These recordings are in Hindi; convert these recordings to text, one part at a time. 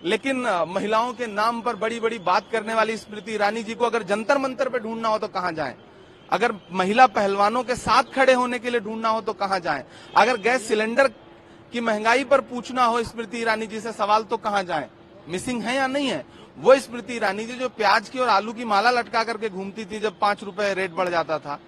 लेकिन महिलाओं के नाम पर बड़ी बड़ी बात करने वाली स्मृति ईरानी जी को अगर जंतर मंतर पे ढूंढना हो तो कहां जाएं? अगर महिला पहलवानों के साथ खड़े होने के लिए ढूंढना हो तो कहां जाएं? अगर गैस सिलेंडर की महंगाई पर पूछना हो स्मृति ईरानी जी से सवाल तो कहां जाएं? मिसिंग है या नहीं है? वो स्मृति ईरानी जी जो प्याज की और आलू की माला लटका करके घूमती थी जब 5 रुपए रेट बढ़ जाता था,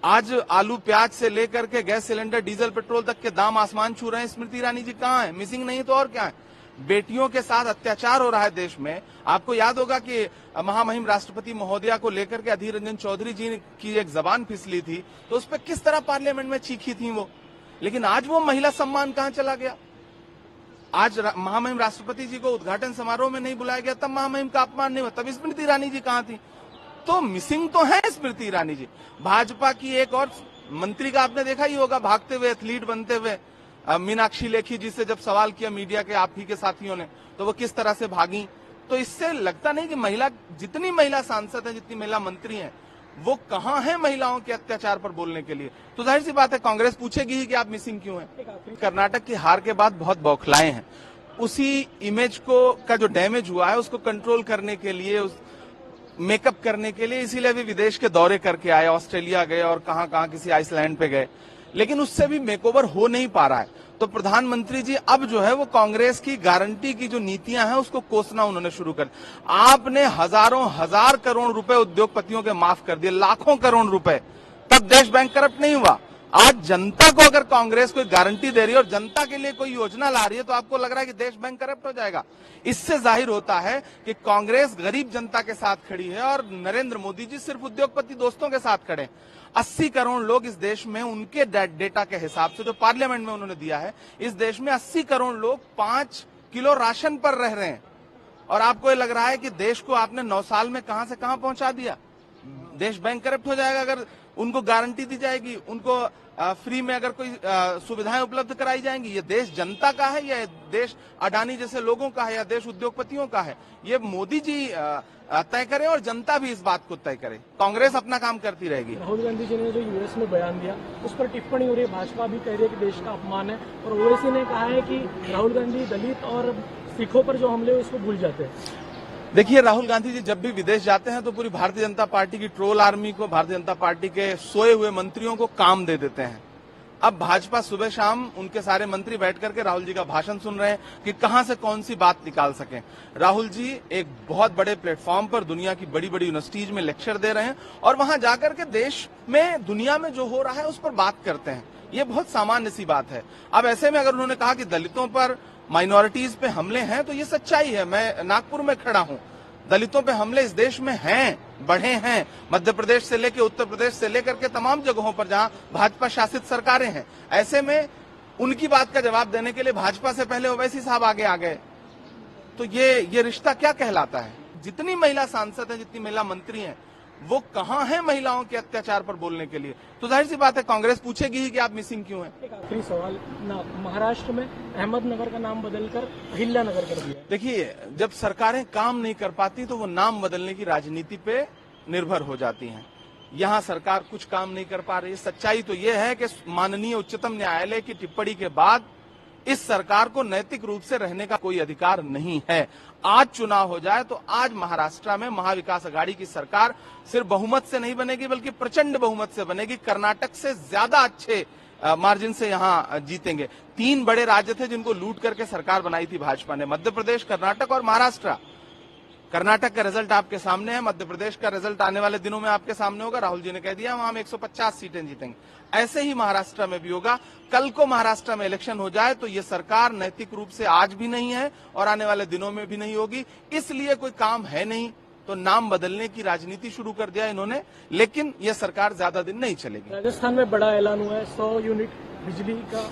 आज आलू प्याज से लेकर के गैस सिलेंडर डीजल पेट्रोल तक के दाम आसमान छू रहे हैं। स्मृति ईरानी जी कहां है? मिसिंग नहीं तो और क्या है? बेटियों के साथ अत्याचार हो रहा है देश में। आपको याद होगा कि महामहिम राष्ट्रपति महोदया को लेकर के अधीर रंजन चौधरी जी की एक जबान फिसली थी, तो उस पर किस तरह पार्लियामेंट में चीखी थी वो। लेकिन आज वो महिला सम्मान कहां चला गया? आज महामहिम राष्ट्रपति जी को उद्घाटन समारोह में नहीं बुलाया गया, तब महामहिम का अपमान नहीं हुआ, तब स्मृति ईरानी जी कहां थी? तो मिसिंग तो है स्मृति ईरानी जी। भाजपा की एक और मंत्री का आपने देखा ही होगा भागते हुए, एथलीट बनते हुए, मीनाक्षी लेखी जी से जब सवाल किया मीडिया के आप ही के साथियों ने, तो वो किस तरह से भागी। तो इससे लगता नहीं कि महिला, जितनी महिला सांसद है, जितनी महिला मंत्री हैं, वो कहां है महिलाओं के अत्याचार पर बोलने के लिए। तो जाहिर सी बात है कांग्रेस पूछेगी ही कि आप मिसिंग क्यों हैं। कर्नाटक की हार के बाद बहुत बौखलाए हैं। उसी इमेज को का जो डैमेज हुआ है उसको कंट्रोल करने के लिए, उस मेकअप करने के लिए, इसीलिए भी विदेश के दौरे करके आए, ऑस्ट्रेलिया गए और कहां किसी आइसलैंड पे गए, लेकिन उससे भी मेकओवर हो नहीं पा रहा है। तो प्रधानमंत्री जी अब जो है वो कांग्रेस की गारंटी की जो नीतियां हैं उसको कोसना उन्होंने शुरू कर। आपने हजारों हजार करोड़ रुपए उद्योगपतियों के माफ कर दिए, लाखों करोड़ रुपए, तब देश बैंक करप्ट नहीं हुआ। आज जनता को अगर कांग्रेस कोई गारंटी दे रही है और जनता के लिए कोई योजना ला रही है तो आपको लग रहा है कि देश बैंक करप्ट हो जाएगा। इससे जाहिर होता है कि कांग्रेस गरीब जनता के साथ खड़ी है और नरेंद्र मोदी जी सिर्फ उद्योगपति दोस्तों के साथ खड़े। 80 करोड़ लोग इस देश में, उनके डेटा के हिसाब से जो पार्लियामेंट में उन्होंने दिया है, इस देश में 80 करोड़ लोग 5 किलो राशन पर रह रहे हैं। और आपको ये लग रहा है कि देश को आपने 9 साल में कहां से कहां पहुंचा दिया। देश बैंक करप्ट हो जाएगा अगर उनको गारंटी दी जाएगी, उनको फ्री में अगर कोई सुविधाएं उपलब्ध कराई जाएंगी। ये देश जनता का है या देश अडानी जैसे लोगों का है या देश उद्योगपतियों का है, ये मोदी जी तय करें और जनता भी इस बात को तय करे। कांग्रेस अपना काम करती रहेगी। राहुल गांधी जी ने जो यूएस में बयान दिया उस पर टिप्पणी हो रही है, भाजपा भी कह रही है कि देश का अपमान है, और ओवैसी ने कहा है कि राहुल गांधी दलित और सिखों पर जो हमले उसको भूल जाते हैं। देखिए, राहुल गांधी जी जब भी विदेश जाते हैं तो पूरी भारतीय जनता पार्टी की ट्रोल आर्मी को, भारतीय जनता पार्टी के सोए हुए मंत्रियों को काम दे देते हैं। अब भाजपा सुबह शाम उनके सारे मंत्री बैठ करके राहुल जी का भाषण सुन रहे हैं कि कहां से कौन सी बात निकाल सकें। राहुल जी एक बहुत बड़े प्लेटफॉर्म पर दुनिया की बड़ी बड़ी यूनिवर्सिटीज में लेक्चर दे रहे हैं और वहां जाकर के देश में, दुनिया में जो हो रहा है उस पर बात करते हैं। ये बहुत सामान्य सी बात है। अब ऐसे में अगर उन्होंने कहा कि दलितों पर, माइनॉरिटीज पे हमले हैं, तो ये सच्चाई है। मैं नागपुर में खड़ा हूं, दलितों पे हमले इस देश में हैं, बढ़े हैं। मध्य प्रदेश से लेकर उत्तर प्रदेश से लेकर के तमाम जगहों पर जहां भाजपा शासित सरकारें हैं, ऐसे में उनकी बात का जवाब देने के लिए भाजपा से पहले ओवैसी साहब आगे आ गए। तो ये रिश्ता क्या कहलाता है? जितनी महिला सांसद हैं, जितनी महिला मंत्री हैं, वो कहां है महिलाओं के अत्याचार पर बोलने के लिए? तो जाहिर सी बात है कांग्रेस पूछेगी ही कि आप मिसिंग क्यों हैं। एक आखिरी सवाल, महाराष्ट्र में अहमदनगर का नाम बदलकर अहिल्यानगर कर दिया। देखिए, जब सरकारें काम नहीं कर पाती तो वो नाम बदलने की राजनीति पे निर्भर हो जाती हैं। यहाँ सरकार कुछ काम नहीं कर पा रही। सच्चाई तो ये है कि माननीय उच्चतम न्यायालय की टिप्पणी के बाद इस सरकार को नैतिक रूप से रहने का कोई अधिकार नहीं है। आज चुनाव हो जाए तो आज महाराष्ट्र में महाविकास आघाड़ी की सरकार सिर्फ बहुमत से नहीं बनेगी बल्कि प्रचंड बहुमत से बनेगी। कर्नाटक से ज्यादा अच्छे मार्जिन से यहाँ जीतेंगे। 3 बड़े राज्य थे जिनको लूट करके सरकार बनाई थी भाजपा ने, मध्य प्रदेश, कर्नाटक और महाराष्ट्र। कर्नाटक का रिजल्ट आपके सामने है, मध्य प्रदेश का रिजल्ट आने वाले दिनों में आपके सामने होगा। राहुल जी ने कह दिया वहां हम 150 सीटें जीतेंगे। ऐसे ही महाराष्ट्र में भी होगा। कल को महाराष्ट्र में इलेक्शन हो जाए तो ये सरकार नैतिक रूप से आज भी नहीं है और आने वाले दिनों में भी नहीं होगी। इसलिए कोई काम है नहीं तो नाम बदलने की राजनीति शुरू कर दिया इन्होंने, लेकिन ये सरकार ज्यादा दिन नहीं चलेगी। राजस्थान में बड़ा ऐलान हुआ है, 100 यूनिट बिजली का।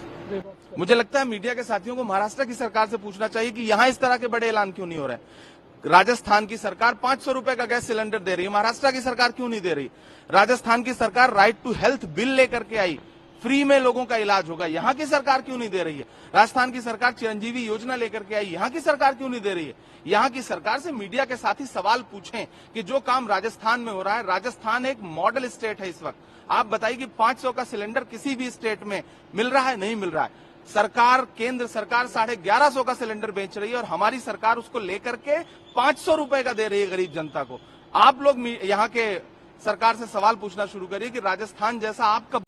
मुझे लगता है मीडिया के साथियों को महाराष्ट्र की सरकार से पूछना चाहिए कि यहाँ इस तरह के बड़े ऐलान क्यों नहीं हो रहे। राजस्थान की सरकार 500 रुपए का गैस सिलेंडर दे रही है, महाराष्ट्र की सरकार क्यों नहीं दे रही? राजस्थान की सरकार राइट टू हेल्थ बिल लेकर के आई, फ्री में लोगों का इलाज होगा, यहाँ की सरकार क्यों नहीं दे रही है? राजस्थान की सरकार चिरंजीवी योजना लेकर के आई, यहाँ की सरकार क्यों नहीं दे रही है? यहाँ की सरकार से मीडिया के साथ ही सवाल पूछें कि जो काम राजस्थान में हो रहा है, राजस्थान एक मॉडल स्टेट है इस वक्त। आप बताइए कि 500 का सिलेंडर किसी भी स्टेट में मिल रहा है? नहीं मिल रहा है। सरकार, केंद्र सरकार 1150 का सिलेंडर बेच रही है और हमारी सरकार उसको लेकर के 500 रुपए का दे रही है गरीब जनता को। आप लोग यहाँ के सरकार से सवाल पूछना शुरू करिए कि राजस्थान जैसा आपका